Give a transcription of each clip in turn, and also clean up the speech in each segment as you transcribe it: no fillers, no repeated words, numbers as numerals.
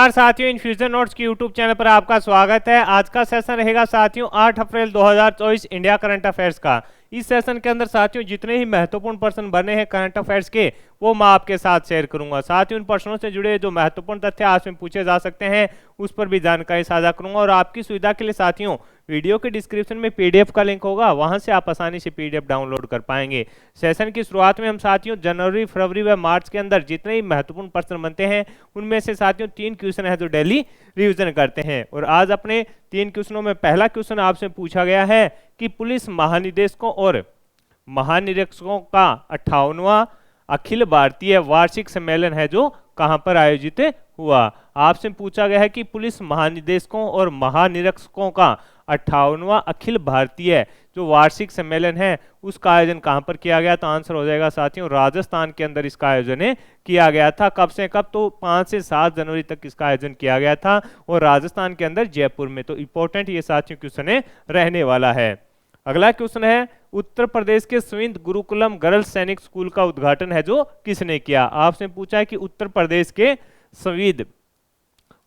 साथियों, infusion notes की YouTube channel पर आपका स्वागत है। आज का सेशन रहेगा साथियों 8 अप्रैल 2024 इंडिया करंट अफेयर्स का। इस सेशन के अंदर साथियों जितने ही महत्वपूर्ण प्रश्न बने हैं करंट अफेयर्स के, वो मैं आपके साथ शेयर करूंगा। साथियों उन प्रश्नों से जुड़े जो महत्वपूर्ण तथ्य आज में पूछे जा सकते हैं उस पर भी जानकारी साझा करूंगा। और आपकी सुविधा के लिए साथियों वीडियो के डिस्क्रिप्शन में पीडीएफ का लिंक होगा, वहां से आप आसानी से पीडीएफ डाउनलोड कर पाएंगे। सेशन की शुरुआत में हम साथियों जनवरी, फरवरी व मार्च के अंदर जितने ही महत्वपूर्ण प्रश्न बनते हैं उनमें से साथियों 3 क्वेश्चन है जो डेली रिवीजन करते हैं। और आज अपने 3 क्वेश्चनों में पहला क्वेश्चन आपसे पूछा गया है कि पुलिस महानिदेशकों और महानिरीक्षकों का 58वां अखिल भारतीय वार्षिक सम्मेलन है जो कहां पर आयोजित हुआ। आपसे पूछा गया है कि पुलिस महानिदेशकों और महानिरीक्षकों का 58वां अखिल भारतीय जो वार्षिक सम्मेलन है उसका आयोजन कहां पर किया गया। तो आंसर हो जाएगा साथियों राजस्थान के अंदर इसका आयोजन किया गया था। कब से कब? तो 5 से 7 जनवरी तक इसका आयोजन किया गया था और राजस्थान के अंदर जयपुर में। तो इंपॉर्टेंट ये साथियों क्वेश्चन रहने वाला है। अगला क्वेश्चन है उत्तर प्रदेश के स्विंद गुरुकुलम गर्ल्स सैनिक स्कूल का उद्घाटन है जो किसने किया। आपसे पूछा है कि उत्तर प्रदेश के स्विंद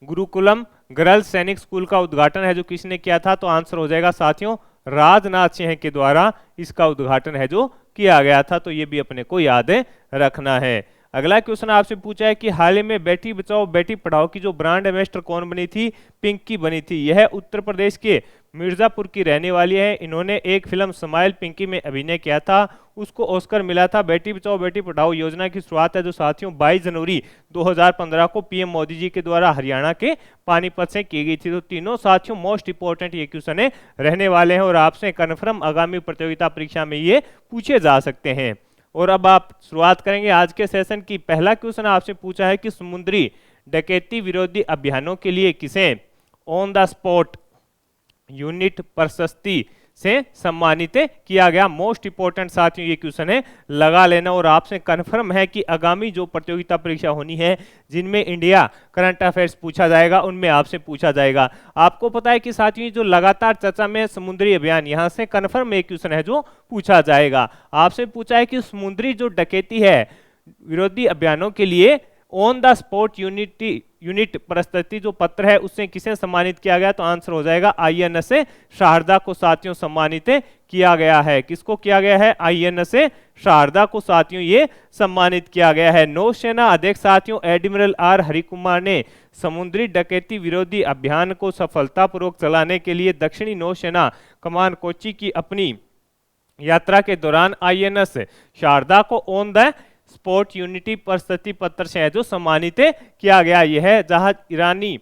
गुरुकुलम गर्ल्स सैनिक स्कूल का उद्घाटन है जो किसने किया था। तो आंसर हो जाएगा साथियों राजनाथ सिंह के द्वारा इसका उद्घाटन है जो किया गया था। तो ये भी अपने को याद रखना है। अगला क्वेश्चन आपसे पूछा है कि हाल ही में बेटी बचाओ बेटी पढ़ाओ की जो ब्रांड एम्बेसडर कौन बनी थी। पिंकी बनी थी। यह उत्तर प्रदेश के मिर्जापुर की रहने वाली है। इन्होंने एक फिल्म स्माइल पिंकी में अभिनय किया था, उसको ऑस्कर मिला था। बेटी बचाओ बेटी पढ़ाओ योजना की शुरुआत है जो साथियों 22 जनवरी 2015 को पीएम मोदी जी के द्वारा हरियाणा के पानीपत से की गई थी। तो तीनों साथियों मोस्ट इंपोर्टेंट ये क्वेश्चन रहने वाले हैं और आपसे कन्फर्म आगामी प्रतियोगिता परीक्षा में ये पूछे जा सकते हैं। और अब आप शुरुआत करेंगे आज के सेशन की। पहला क्वेश्चन आपसे पूछा है कि समुद्री डकैती विरोधी अभियानों के लिए किसे ऑन द स्पॉट यूनिट प्रशस्ति से सम्मानित किया गया। मोस्ट इंपोर्टेंट साथियों ये क्वेश्चन लगा लेना। और आपसे कन्फर्म है कि आगामी जो प्रतियोगिता परीक्षा होनी है जिनमें इंडिया करंट अफेयर्स पूछा जाएगा उनमें आपसे पूछा जाएगा। आपको पता है कि साथियों जो लगातार चर्चा में समुद्री अभियान, यहां से कन्फर्म एक क्वेश्चन है जो पूछा जाएगा। आपसे पूछा है कि समुद्री जो डकैती है विरोधी अभियानों के लिए ऑन द स्पॉट यूनिट प्रस्तुति जो पत्र है उससे किसे सम्मानित किया गया। तो आंसर हो जाएगा आईएनएस शारदा को साथियों सम्मानित किया गया है। किसको किया गया है? आईएनएस शारदा को साथियों ये सम्मानित किया गया है। नौसेना अध्यक्ष साथियों एडमिरल आर हरिकुमार ने समुद्री डकैती विरोधी अभियान को सफलतापूर्वक चलाने के लिए दक्षिणी नौसेना कमान कोच्चि की अपनी यात्रा के दौरान आईएनएस शारदा को ऑन द स्पोर्ट यूनिटी प्रशस्ति पत्र से है जो सम्मानित किया गया। यह जहाज ईरानी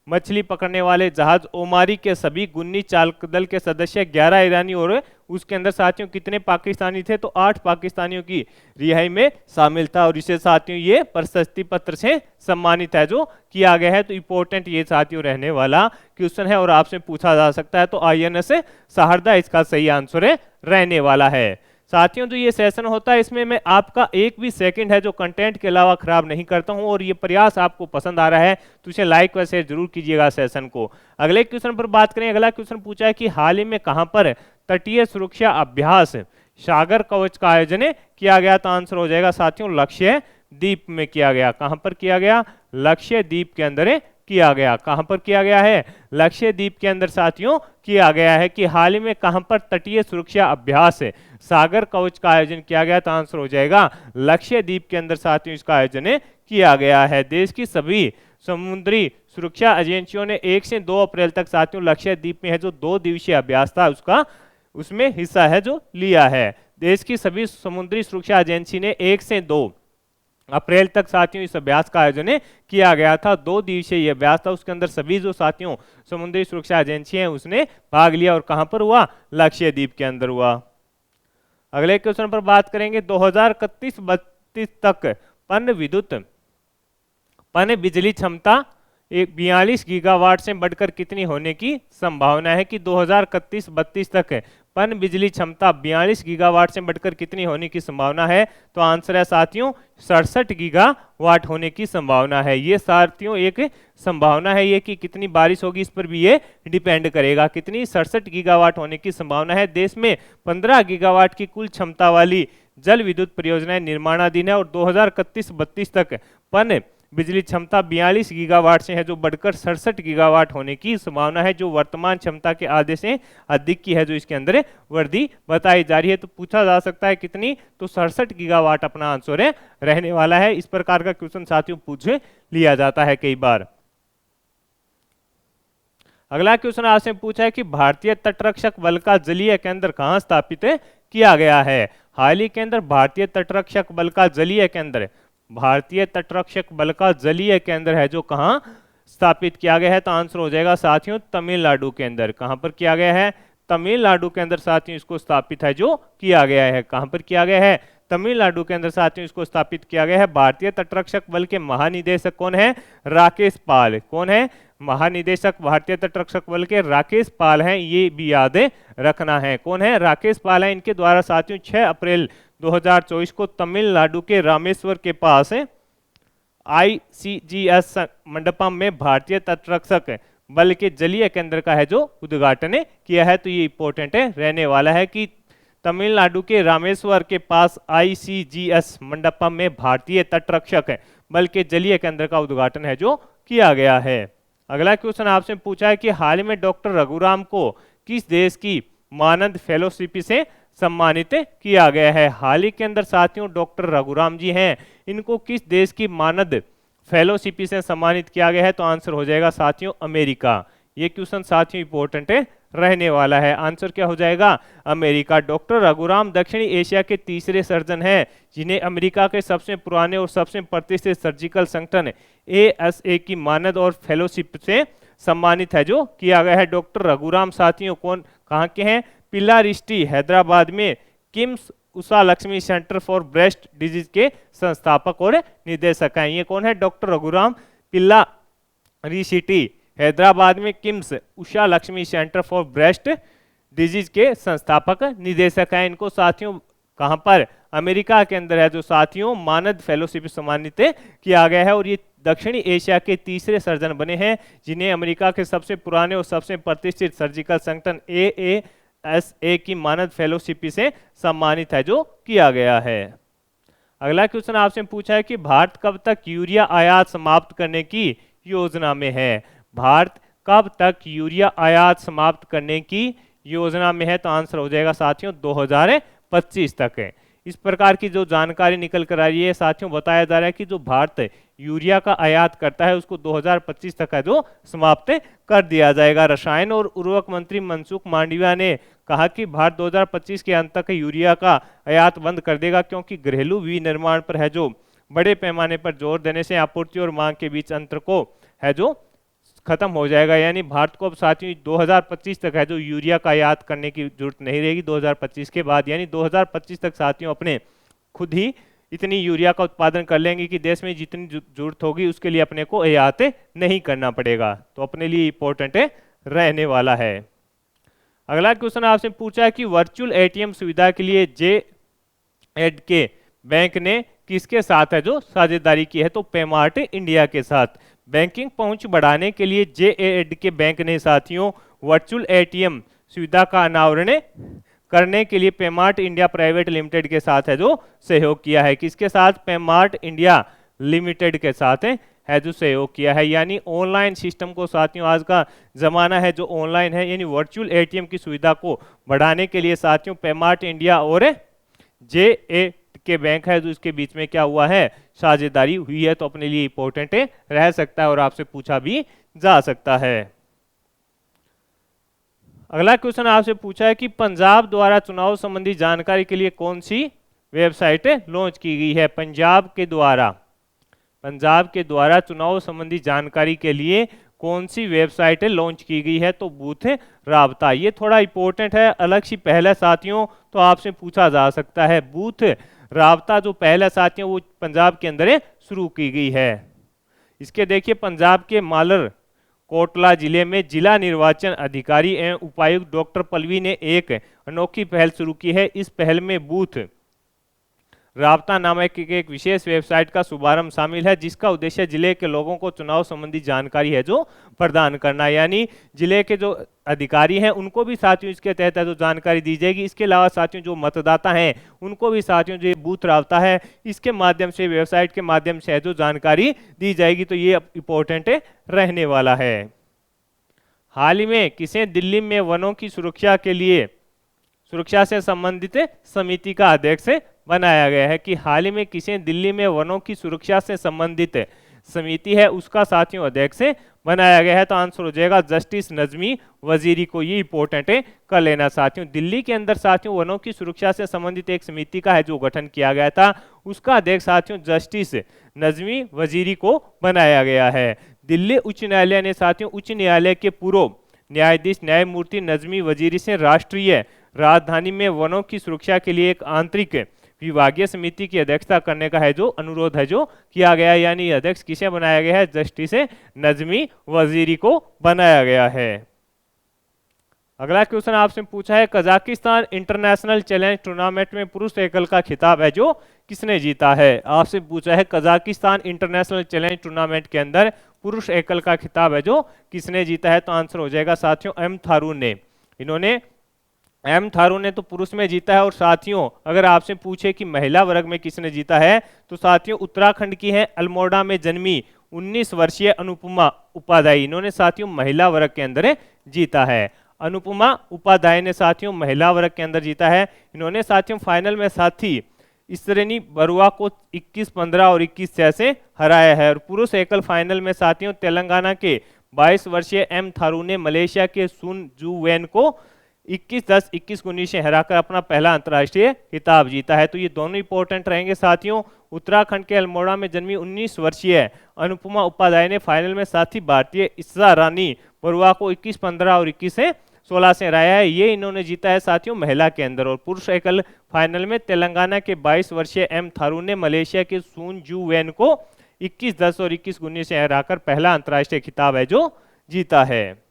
मछली पकड़ने वाले जहाज ओमारी के सभी गुन्नी चालक दल के सदस्य 11 ईरानी और उसके अंदर साथियों कितने पाकिस्तानी थे। तो 8 पाकिस्तानियों की रिहाई में शामिल था और इसे साथियों ये प्रशस्ति पत्र से सम्मानित है जो किया गया है। तो इंपॉर्टेंट ये साथियों रहने वाला क्वेश्चन है और आपसे पूछा जा सकता है। तो आईएनएस शारदा इसका सही आंसर रहने वाला है। साथियों जो ये सेशन होता है इसमें मैं आपका एक भी सेकंड है जो कंटेंट के अलावा खराब नहीं करता हूं और ये प्रयास आपको पसंद आ रहा है तो इसे लाइक व शेयर जरूर कीजिएगा सेशन को। अगले क्वेश्चन पर बात करें। अगला क्वेश्चन पूछा है कि हाल ही में कहां पर तटीय सुरक्षा अभ्यास सागर कवच का आयोजन किया गया। तो आंसर हो जाएगा साथियों लक्षद्वीप में किया गया। कहां पर किया गया? लक्षद्वीप के अंदर किया गया। कहां पर किया गया है? लक्षद्वीप के अंदर साथियों किया गया है। कि हाल ही में कहां पर तटीय सुरक्षा अभ्यास सागर कवच का आयोजन किया गया। तो आंसर हो जाएगा लक्षद्वीप के अंदर साथियों इसका आयोजन किया गया है। देश की सभी समुद्री सुरक्षा एजेंसियों ने 1 से 2 अप्रैल तक साथियों लक्षद्वीप में है जो 2 दिवसीय अभ्यास था उसमें हिस्सा है जो लिया है। देश की सभी समुद्री सुरक्षा एजेंसी ने 1 से 2 अप्रैल तक साथियों इस अभ्यास का आयोजन किया गया था। 2 दिवसीय यह अभ्यास था। उसके अंदर सभी जो साथियों समुद्री सुरक्षा एजेंसी हैं उसने भाग लिया और कहां पर हुआ? लक्षद्वीप के अंदर हुआ। अगले क्वेश्चन पर बात करेंगे। 2031-32 तक पन बिजली क्षमता 42 गीगावाट से बढ़कर कितनी होने की संभावना है। कि 2031-32 तक पन बिजली क्षमता 42 गीगावाट से बढ़कर कितनी होने की संभावना है। तो आंसर है साथियों 67 गीगावाट होने की संभावना है। ये साथियों एक संभावना है ये कि कितनी बारिश होगी इस पर भी ये डिपेंड करेगा। कितनी? 67 गीगावाट होने की संभावना है। देश में 15 गीगावाट की कुल क्षमता वाली जल विद्युत परियोजनाएं निर्माणाधीन है और 2031-32 तक पन बिजली क्षमता 42 गीगावाट से है जो बढ़कर 67 गीगावाट होने की संभावना है, जो वर्तमान क्षमता के आधे से अधिक की है जो इसके अंदर वृद्धि बताई जा रही है। तो पूछा जा सकता है कितनी, तो 67 गीगावाट अपना आंसर है रहने वाला है। इस प्रकार का क्वेश्चन साथियों पूछ लिया जाता है कई बार। अगला क्वेश्चन आपसे पूछा है कि भारतीय तटरक्षक बल का जलीय केंद्र कहाँ स्थापित किया गया है। हाल ही के अंदर भारतीय तटरक्षक बल का जलीय केंद्र, भारतीय तटरक्षक बल का जलीय केंद्र है जो कहाँ स्थापित किया गया है, तो आंसर हो जाएगा साथियों तमिलनाडु के अंदर। कहां पर किया गया है, तमिलनाडु के अंदर साथियों इसको स्थापित है जो किया गया है। कहां पर किया गया है, तमिलनाडु के अंदर साथियों इसको स्थापित किया गया है। भारतीय तटरक्षक बल के महानिदेशक कौन है, राकेश पाल। कौन है, महानिदेशक भारतीय तटरक्षक बल के राकेश पाल हैं, ये भी याद रखना है। कौन है, राकेश पाल है। इनके द्वारा साथियों 6 अप्रैल 2024 को तमिलनाडु के रामेश्वर के पास ICGS मंडपम में भारतीय तटरक्षक बल के जलीय केंद्र का है जो उद्घाटन किया है। तो ये इंपॉर्टेंट रहने वाला है कि तमिलनाडु के रामेश्वर के पास ICGS मंडपम में भारतीय तटरक्षक बल के जलीय केंद्र का उद्घाटन है जो किया गया है। अगला क्वेश्चन आपसे पूछा है कि हाल में डॉक्टर रघुराम को किस देश की मानद फेलोशिप से सम्मानित किया गया है। हाल ही के अंदर साथियों डॉक्टर रघुराम जी हैं, इनको किस देश की मानद फेलोशिप से सम्मानित किया गया है, तो आंसर हो जाएगा साथियों अमेरिका। ये क्वेश्चन साथियों इंपॉर्टेंट रहने वाला है। आंसर क्या हो जाएगा, अमेरिका। डॉक्टर रघुराम दक्षिणी एशिया के तीसरे सर्जन हैं जिन्हें अमेरिका के सबसे पुराने और सबसे प्रतिष्ठित सर्जिकल संगठन ASA की मानद और फेलोशिप से सम्मानित है जो किया गया है। डॉक्टर रघुराम साथियों कौन, कहाँ के हैं, पिल्लारिस्टी हैदराबाद में KIMS Usha Lakshmi centre for breast disease के संस्थापक और निदेशक हैं। ये कौन है, डॉक्टर रघुराम पिल्लारिस्टी हैदराबाद में KIMS Usha Lakshmi centre for breast disease के संस्थापक निदेशक हैं। इनको साथियों कहां पर, अमेरिका के अंदर है जो साथियों मानद फेलोशिप सम्मानित किया गया है। और ये दक्षिणी एशिया के तीसरे सर्जन बने हैं जिन्हें अमेरिका के सबसे पुराने और सबसे प्रतिष्ठित सर्जिकल संगठन ASA की मानद फेलोशिप से सम्मानित है जो किया गया है। अगला क्वेश्चन आपसे पूछा है कि भारत कब तक यूरिया आयात समाप्त करने की योजना में है। भारत कब तक यूरिया आयात समाप्त करने की योजना में है, तो आंसर हो जाएगा साथियों 2025 तक है। इस प्रकार की जो जानकारी निकल कर आ रही है साथियों, बताया जा रहा है कि जो भारत यूरिया का आयात करता है उसको 2025 तक है जो समाप्त कर दिया जाएगा। रसायन और उर्वरक मंत्री मनसुख मांडविया ने कहा कि भारत 2025 के अंत तक यूरिया का आयात बंद कर देगा, क्योंकि घरेलू विनिर्माण पर है जो बड़े पैमाने पर जोर देने से आपूर्ति और मांग के बीच अंतर को है जो खत्म हो जाएगा। यानी भारत को अब साथियों 2025 तक है जो यूरिया का आयात करने की जरूरत नहीं रहेगी। 2025 के बाद यानी 2025 तक साथियों अपने खुद ही इतनी यूरिया का उत्पादन कर लेंगे कि देश में जितनी जरूरत होगी उसके लिए अपने को आयात नहीं करना पड़ेगा। तो अपने लिए इंपॉर्टेंट रहने वाला है। अगला क्वेश्चन आपसे पूछा है कि वर्चुअल ATM सुविधा के लिए J&K बैंक ने किसके साथ है जो साझेदारी की है, तो पेमार्ट इंडिया के साथ। बैंकिंग पहुंच बढ़ाने के लिए J&K बैंक ने साथियों वर्चुअल ATM सुविधा का अनावरण करने के लिए पेमार्ट इंडिया प्राइवेट लिमिटेड के साथ है जो सहयोग किया है। किसके साथ, पेमार्ट इंडिया लिमिटेड के साथ है जो सहयोग किया है। यानी ऑनलाइन सिस्टम को साथियों, आज का जमाना है जो ऑनलाइन है, यानी वर्चुअल ATM की सुविधा को बढ़ाने के लिए साथियों पेमार्ट इंडिया और J&K बैंक है जो इसके बीच में क्या हुआ है, साझेदारी हुई है। तो अपने लिए इंपॉर्टेंट रह सकता है और आपसे पूछा भी जा सकता है। अगला क्वेश्चन आपसे पूछा है कि पंजाब द्वारा चुनाव संबंधी जानकारी के लिए कौन सी वेबसाइट लॉन्च की गई है। पंजाब के द्वारा चुनाव संबंधी जानकारी के लिए कौन सी वेबसाइट लॉन्च की गई है, तो बूथ राबता। ये थोड़ा इंपॉर्टेंट है, अलग सी पहले साथियों तो आपसे पूछा जा सकता है। बूथ राबता जो पहला साथियों वो पंजाब के अंदर शुरू की गई है। इसके देखिए पंजाब के मालर कोटला जिले में जिला निर्वाचन अधिकारी एवं उपायुक्त डॉक्टर पल्लवी ने एक अनोखी पहल शुरू की है। इस पहल में बूथ राबता नामक एक विशेष वेबसाइट का शुभारंभ शामिल है, जिसका उद्देश्य जिले के लोगों को चुनाव संबंधी जानकारी है जो प्रदान करना, यानी जिले के जो अधिकारी हैं उनको भी साथियों इसके तहत जो जानकारी दी जाएगी। इसके अलावा साथियों जो मतदाता हैं उनको भी साथियों जो बूथ राबता है इसके माध्यम से, वेबसाइट के माध्यम से जो जानकारी दी जाएगी, तो ये इंपॉर्टेंट रहने वाला है। हाल ही में किसे दिल्ली में वनों की सुरक्षा से संबंधित समिति का अध्यक्ष बनाया गया है? कि हाल ही में किसे दिल्ली में वनों की सुरक्षा से संबंधित समिति है उसका साथियों अध्यक्ष बनाया गया है? तो आंसर हो जाएगा जस्टिस नजमी वजीरी को। ये इंपॉर्टेंट है कर लेना साथियों। दिल्ली के अंदर साथियों वनों की सुरक्षा से संबंधित एक समिति का है जो गठन किया गया था, उसका अध्यक्ष साथियों जस्टिस नजमी वजीरी को बनाया गया है। दिल्ली उच्च न्यायालय ने साथियों उच्च न्यायालय के पूर्व न्यायाधीश न्यायमूर्ति नजमी वजीरी से राष्ट्रीय राजधानी में वनों की सुरक्षा के लिए एक आंतरिक विभागीय समिति की अध्यक्षता करने का है जो अनुरोध है जो किया गया, यानी अध्यक्ष किसे बनाया गया है? जस्टिस नजमी वजीरी को बनाया गया है। अगला क्वेश्चन आपसे पूछा है कजाकिस्तान इंटरनेशनल चैलेंज टूर्नामेंट में पुरुष एकल का खिताब है जो किसने जीता है? आपसे पूछा है कजाकिस्तान इंटरनेशनल चैलेंज टूर्नामेंट के अंदर पुरुष एकल का खिताब है जो किसने जीता है? तो आंसर हो जाएगा साथियों एम थारून ने। इन्होंने एम थारून ने तो पुरुष में जीता है। और साथियों अगर आपसे पूछे कि महिला वर्ग में किसने जीता है, तो साथियों उत्तराखंड की है अल्मोड़ा में जन्मी 19 वर्षीय अनुपमा उपाध्याय, इन्होंने साथियों महिला वर्ग के अंदर जीता है। अनुपमा उपाध्याय ने साथियों महिला वर्ग के अंदर जीता है। इन्होंने साथियों फाइनल में साथी इसरनी बरुआ को 21-15 और 21-6 से हराया है। और पुरुष एकल फाइनल में साथियों तेलंगाना के 22 वर्षीय एम थारू ने मलेशिया के सुन जू वैन को 21-10, 21-19 से हराकर अपना पहला अंतर्राष्ट्रीय खिताब जीता है। तो ये दोनों इंपॉर्टेंट रहेंगे साथियों। उत्तराखंड के अल्मोड़ा में जन्मी 19 वर्षीय अनुपमा उपाध्याय ने फाइनल में साथी भारतीय इस्सा रानी बरुआ को 21-15 और 21-16 से हराया है। ये इन्होंने जीता है साथियों महिला के अंदर। और पुरुष एकल फाइनल में तेलंगाना के 22 वर्षीय एम थारू ने मलेशिया के सुन जू वैन को 21-10 और 21-19 से हराकर पहला अंतर्राष्ट्रीय खिताब है जो जीता है।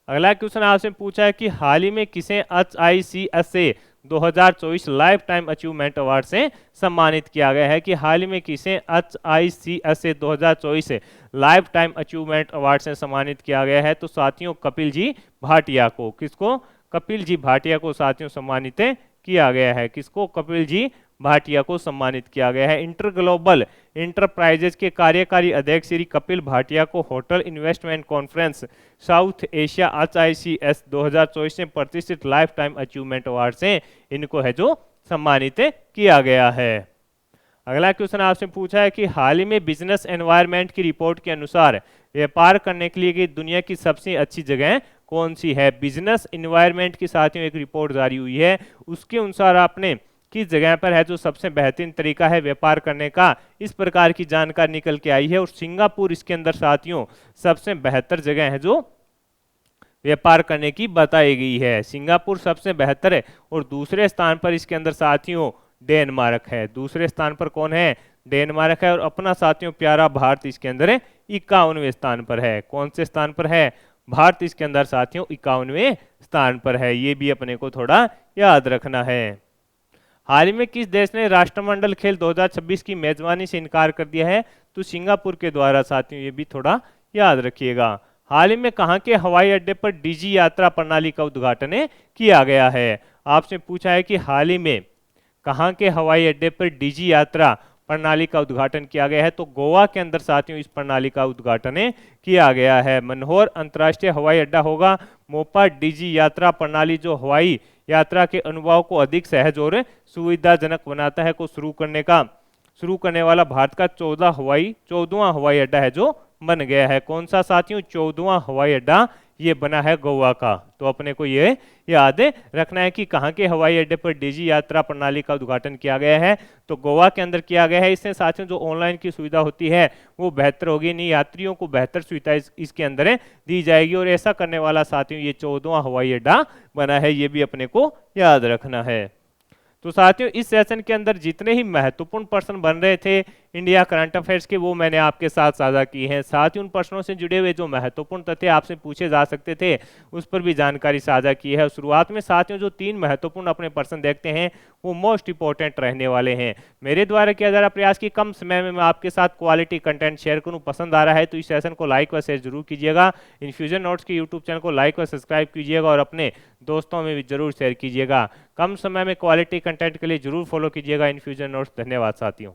अगला क्वेश्चन आपसे पूछा है कि हाल ही में किसे HICSA 2024 life time achievement award से सम्मानित किया गया है? कि हाल ही में किसे HICSA 2024 life time achievement award से सम्मानित किया गया है? तो साथियों कपिल जी भाटिया को। किसको? कपिल जी भाटिया को साथियों सम्मानित किया गया है। किसको? कपिल जी भाटिया को सम्मानित किया गया है। इंटर ग्लोबल इंटरप्राइजेज के कार्यकारी अध्यक्ष श्री कपिल भाटिया को hotel investment conference south Asia HICS 2024 में प्रतिष्ठित लाइफ टाइम अचीवमेंट अवार्ड से इनको है जो सम्मानित किया गया है। अगला क्वेश्चन आपसे पूछा है कि हाल ही में बिजनेस एनवायरनमेंट की रिपोर्ट के अनुसार व्यापार करने के लिए की दुनिया की सबसे अच्छी जगह कौन सी है? बिजनेस एनवायरनमेंट की साथियों एक रिपोर्ट जारी हुई है, उसके अनुसार आपने किस जगह पर है जो सबसे बेहतरीन तरीका है व्यापार करने का, इस प्रकार की जानकारी निकल के आई है। और सिंगापुर इसके अंदर साथियों सबसे बेहतर जगह है जो व्यापार करने की बताई गई है। सिंगापुर सबसे बेहतर है। और दूसरे स्थान पर इसके अंदर साथियों डेनमार्क है। दूसरे स्थान पर कौन है? डेनमार्क है। और अपना साथियों प्यारा भारत इसके अंदर 51वें स्थान पर है। कौन से स्थान पर है? भारत इसके अंदर साथियों 51वें स्थान पर है। ये भी अपने को थोड़ा याद रखना है। हाल ही में किस देश ने राष्ट्रमंडल खेल 2026 की मेजबानी से इनकार कर दिया है? तो सिंगापुर के द्वारा साथियों, ये भी थोड़ा याद रखिएगा। हाल ही में कहां के हवाई अड्डे पर डिजी यात्रा प्रणाली का उद्घाटन किया गया है? आपसे पूछा है कि हाल ही में कहां के हवाई अड्डे पर डिजी यात्रा प्रणाली का उद्घाटन किया गया है? तो गोवा के अंदर साथियों इस प्रणाली का उद्घाटन किया गया है। मनोहर अंतर्राष्ट्रीय हवाई अड्डा होगा। मोपा डिजी यात्रा प्रणाली जो हवाई यात्रा के अनुभव को अधिक सहज और सुविधाजनक बनाता है को शुरू करने वाला भारत का 14वां हवाई अड्डा है जो बन गया है। कौन सा साथियों? 14वां हवाई अड्डा ये बना है गोवा का। तो अपने को ये याद रखना है कि कहाँ के हवाई अड्डे पर डिजी यात्रा प्रणाली का उद्घाटन किया गया है? तो गोवा के अंदर किया गया है। इससे साथियों जो ऑनलाइन की सुविधा होती है वो बेहतर होगी, नहीं यात्रियों को बेहतर सुविधा इसके अंदर दी जाएगी। और ऐसा करने वाला साथियों ये 14वां हवाई अड्डा बना है, ये भी अपने को याद रखना है। तो साथियों इस सेशन के अंदर जितने ही महत्वपूर्ण प्रश्न बन रहे थे इंडिया करंट अफेयर्स के, वो मैंने आपके साथ साझा की हैं। साथ ही उन प्रश्नों से जुड़े हुए जो महत्वपूर्ण तथ्य आपसे पूछे जा सकते थे उस पर भी जानकारी साझा की है। शुरुआत में साथियों जो 3 महत्वपूर्ण अपने प्रश्न देखते हैं वो मोस्ट इंपॉर्टेंट रहने वाले हैं। मेरे द्वारा किया जा रहा प्रयास की कम समय में मैं आपके साथ क्वालिटी कंटेंट शेयर करूं। पसंद आ रहा है तो इस सेशन को लाइक व शेयर जरूर कीजिएगा। इन्फ्यूजन नोट्स के यूट्यूब चैनल को लाइक व सब्सक्राइब कीजिएगा और अपने दोस्तों में भी जरूर शेयर कीजिएगा। कम समय में क्वालिटी कंटेंट के लिए जरूर फॉलो कीजिएगा इन्फ्यूजन नोट्स। धन्यवाद साथियों।